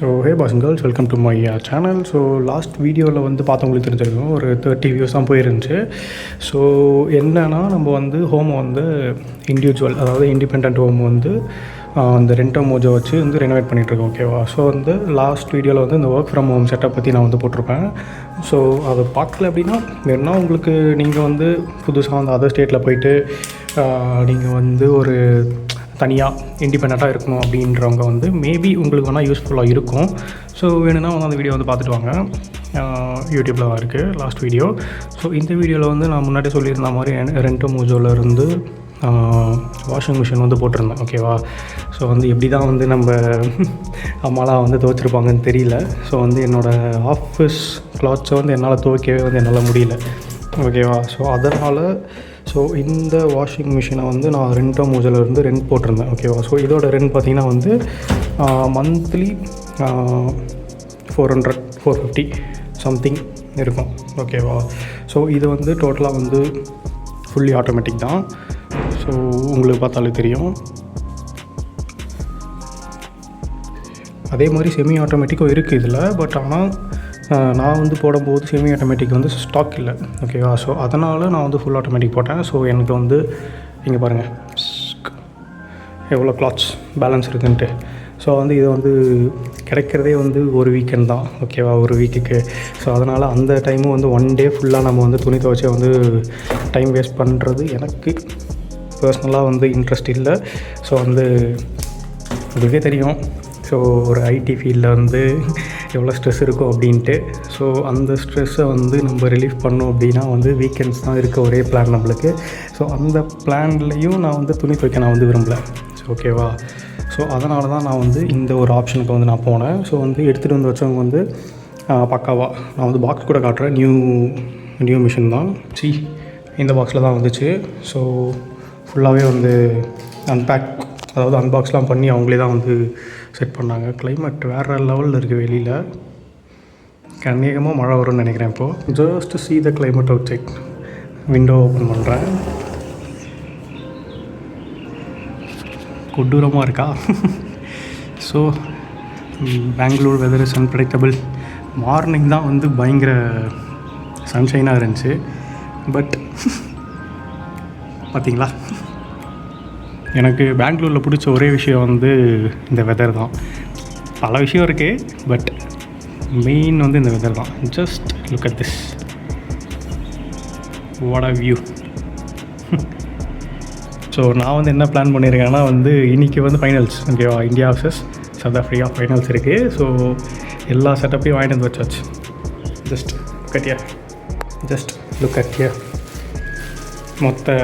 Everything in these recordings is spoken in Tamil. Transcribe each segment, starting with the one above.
So hey boys and girls, welcome to my channel. So last வீடியோவில் வந்து பார்த்தவங்களுக்கு தெரிஞ்சிருக்கும், ஒரு 30 வியூஸ் தான் போயிருந்துச்சு. ஸோ என்னென்னா, நம்ம வந்து ஹோமை வந்து இண்டிவிஜுவல், அதாவது இண்டிபெண்ட் ஹோம் வந்து அந்த ரெண்டோ மோஜோ வச்சு வந்து ரெனோவேட் பண்ணிகிட்ருக்கோம். ஓகேவா? ஸோ வந்து லாஸ்ட் வீடியோவில் வந்து இந்த ஒர்க் ஃப்ரம் ஹோம் செட்டப் பற்றி நான் வந்து போட்டிருப்பேன். ஸோ அதை பார்க்கல அப்படின்னா, வேணுன்னா உங்களுக்கு நீங்கள் வந்து புதுசாக வந்து அதர் ஸ்டேட்டில் போயிட்டு நீங்கள் வந்து ஒரு தனியாக இண்டிபெண்ட்டாக இருக்கணும் அப்படின்றவங்க வந்து மேபி உங்களுக்கு வேணால் யூஸ்ஃபுல்லாக இருக்கும். ஸோ வேணும்னா வந்து அந்த வீடியோ வந்து பார்த்துட்டு வாங்க. யூடியூப்பில் தான் இருக்குது லாஸ்ட் வீடியோ. ஸோ இந்த வீடியோவில் வந்து நான் முன்னாடி சொல்லியிருந்த மாதிரி ரெண்டோ மோஜோவிலேருந்து வாஷிங் மிஷின் வந்து போட்டிருந்தேன். ஓகேவா? ஸோ வந்து எப்படி தான் வந்து நம்ம அம்மாலாம் வந்து துவைச்சிருப்பாங்கன்னு தெரியல. ஸோ வந்து என்னோடய ஆஃபீஸ் கிளாத்ஸை வந்து என்னால் துவைக்கவே வந்து என்னால் முடியல. ஓகேவா? ஸோ அதனால் இந்த வாஷிங் மிஷினை வந்து நான் ரெண்டோ மோஜோலேருந்து ரெண்ட் போட்டிருந்தேன். ஓகேவா? ஸோ இதோட ரெண்ட் பார்த்திங்கன்னா வந்து மந்த்லி 450 சம்திங் இருக்கும். ஓகேவா? ஸோ இது வந்து டோட்டலாக வந்து ஃபுல்லி ஆட்டோமேட்டிக் தான். ஸோ உங்களுக்கு பார்த்தாலே தெரியும். அதே மாதிரி செமி ஆட்டோமேட்டிக்கும் இருக்குது இதில். பட் ஆனால் நான் வந்து போடும்போது செமி ஆட்டோமேட்டிக் வந்து ஸ்டாக் இல்லை. ஓகேவா? ஸோ அதனால் நான் வந்து ஃபுல் ஆட்டோமேட்டிக் போட்டேன். ஸோ எனக்கு வந்து இங்கே பாருங்கள் எவ்வளோ கிளாத்ஸ் பேலன்ஸ் இருக்குன்ட்டு. ஸோ வந்து இது வந்து கிடைக்கிறதே வந்து ஒரு வீக்கெண்ட் தான். ஓகேவா? ஒரு வீக்குக்கு. ஸோ அதனால் அந்த டைமும் வந்து ஒன் டே ஃபுல்லாக நம்ம வந்து துணி துவைச்சி வந்து டைம் வேஸ்ட் பண்ணுறது எனக்கு பர்சனலாக வந்து இன்ட்ரெஸ்ட் இல்லை. ஸோ வந்து உங்களுக்கே தெரியும், ஸோ ஒரு ஐடி ஃபீல்டில் வந்து எவ்வளோ ஸ்ட்ரெஸ் இருக்கும் அப்படின்ட்டு. ஸோ அந்த ஸ்ட்ரெஸ்ஸை வந்து நம்ம ரிலீஃப் பண்ணோம் அப்படின்னா வந்து வீக்கெண்ட்ஸ் தான் இருக்க ஒரே பிளான் நம்மளுக்கு. ஸோ அந்த பிளான்லேயும் நான் வந்து துணி துவைக்க நான் வந்து விரும்பலை. ஸோ ஓகேவா? ஸோ அதனால தான் நான் வந்து இந்த ஒரு ஆப்ஷனுக்கு வந்து நான் போனேன். ஸோ வந்து எடுத்துகிட்டு வந்து வச்சவங்க வந்து பக்காவாக நான் வந்து பாக்ஸ் கூட காட்டுறேன். நியூ மிஷின் தான். இந்த பாக்ஸில் தான் வந்துச்சு. ஸோ ஃபுல்லாகவே வந்து அன்பாக்ஸ்லாம் பண்ணி அவங்களே தான் வந்து செட் பண்ணாங்க. கிளைமேட் வேறு லெவலில் இருக்குது. வெளியில் அநேகமாக மழை வரும்னு நினைக்கிறேன். இப்போது just see the climate outside. Window open பண்ணுறேன். கொடூரமாக இருக்கா? So Bangalore weather is unpredictable. Morning தான் வந்து பயங்கர சன்ஷைனாக இருந்துச்சு. பட் பார்த்திங்களா, எனக்கு பெங்களூரில் பிடிச்ச ஒரே விஷயம் வந்து இந்த வெதர் தான். பல விஷயம் இருக்குது, பட் மெயின் வந்து இந்த வெதர் தான். Just look at this, what a view. So நான் வந்து என்ன பிளான் பண்ணியிருக்கேன்னா வந்து இன்றைக்கி வந்து ஃபைனல்ஸ். ஓகேவா? India vs South Africa finals இருக்குது. ஸோ எல்லா செட்டப்பையும் வாங்கிட்டு வந்து வச்சாச்சு. Just look at here. மொத்த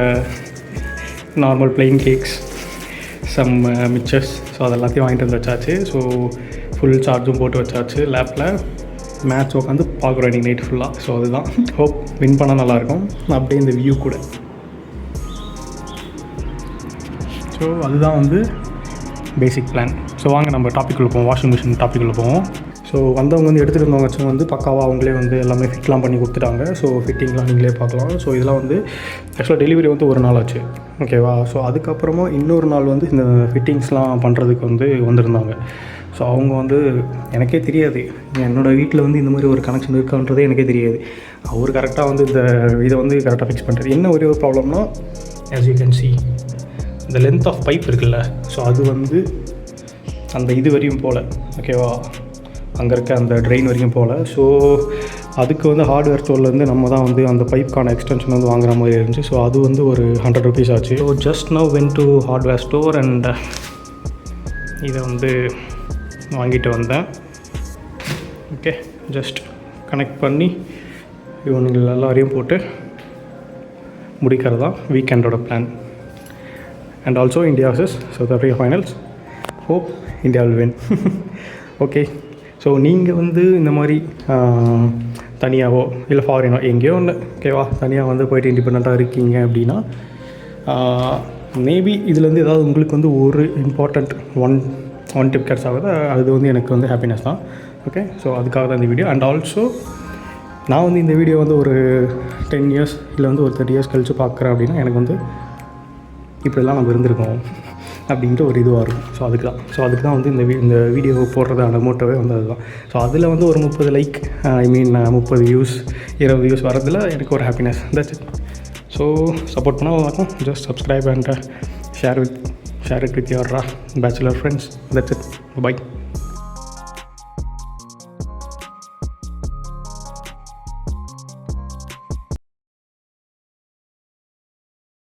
normal plain cakes, some mixtures, so அதெல்லாத்தையும் வாங்கிட்டு வந்து வச்சாச்சு. ஸோ ஃபுல் சார்ஜும் போட்டு வச்சாச்சு. லேப்பில் மேட்ச் உட்காந்து பார்க்குறோம் இன்றைக்கி நைட் ஃபுல்லாக. ஸோ அதுதான், ஹோப் வின் பண்ணால் நல்லாயிருக்கும். அப்படியே இந்த வியூ கூட. ஸோ அதுதான் வந்து பேசிக் பிளான். ஸோ வாங்க நம்ம டாப்பிக்குள்ளே போவோம். வாஷிங் மிஷின் டாப்பிக்குள்ளே போவோம். ஸோ வந்தவங்க வந்து எடுத்துகிட்டு இருந்தவங்க வந்து பக்காவாக அவங்களே வந்து எல்லாமே ஃபிட்லாம் பண்ணி கொடுத்துட்டாங்க. ஸோ ஃபிட்டிங்லாம் நீங்களே பார்க்கலாம். ஸோ இதெல்லாம் வந்து ஆக்சுவலாக டெலிவரி வந்து ஒரு நாள் ஆச்சு. ஓகேவா? ஸோ அதுக்கப்புறமா இன்னொரு நாள் வந்து இந்த ஃபிட்டிங்ஸ்லாம் பண்ணுறதுக்கு வந்து வந்திருந்தாங்க. ஸோ அவங்க வந்து எனக்கே தெரியாது, என்னோடய வீட்டில் வந்து இந்த மாதிரி ஒரு கனெக்ஷன் இருக்கான்றதே எனக்கே தெரியாது. அவர் கரெக்டாக வந்து இதை வந்து கரெக்டாக ஃபிக்ஸ் பண்ணுறாரு. என்ன ஒரே ஒரு ப்ராப்ளம்னா, as you can see, இந்த லென்த் ஆஃப் பைப் இருக்குல்ல, ஸோ அது வந்து அந்த இது வரையும் போல். ஓகேவா? அங்கே இருக்க அந்த ட்ரெயின் வரைக்கும் போல். ஸோ அதுக்கு வந்து ஹார்ட்வேர் ஸ்டோர்லேருந்து நம்ம தான் வந்து அந்த பைப்க்கான எக்ஸ்டென்ஷன் வந்து வாங்குற மாதிரி இருந்துச்சு. ஸோ அது வந்து ஒரு 100 rupees ஆச்சு. So just now when to hardware store and இதை வந்து வாங்கிட்டு வந்தேன். ஓகே, ஜஸ்ட் கனெக்ட் பண்ணி இவனுங்கள் எல்லாரையும் போட்டு முடிக்கிறது தான் வீக்கெண்டோட plan. And also India vs South Africa finals. Hope India will win. Okay, so நீங்கள் வந்து இந்த மாதிரி தனியாகவோ இல்லை ஃபாரினோ எங்கேயோ ஒன்று, ஓகேவா, தனியாக வந்து போய்ட்டு இண்டிபெண்ட்டாக இருக்கீங்க அப்படின்னா மேபி இதுலேருந்து ஏதாவது உங்களுக்கு வந்து ஒரு இம்பார்ட்டண்ட் ஒன் டிப் கேட்ஸ் ஆகுது. அது வந்து எனக்கு வந்து ஹாப்பினஸ் தான். ஓகே, ஸோ அதுக்காக தான் இந்த வீடியோ. அண்ட் ஆல்சோ நான் வந்து இந்த வீடியோ வந்து ஒரு 10 years இல்லை வந்து ஒரு 30 years கழித்து பார்க்குறேன் அப்படின்னா எனக்கு வந்து இப்படிலாம் நம்ம இருந்திருக்கோம். அப்படின்ட்டு ஒரு இதுவாக இருக்கும். அதுக்கு தான் வந்து இந்த வீடியோ போடுறதான மோட்டோவே வந்து அதுதான். ஸோ அதில் வந்து ஒரு 30 like, I mean 30 views 20 views வரதில் எனக்கு ஒரு happiness. That's it. So support பண்ணால் வணக்கம். Just subscribe and share it with your bachelor friends. That's it. By.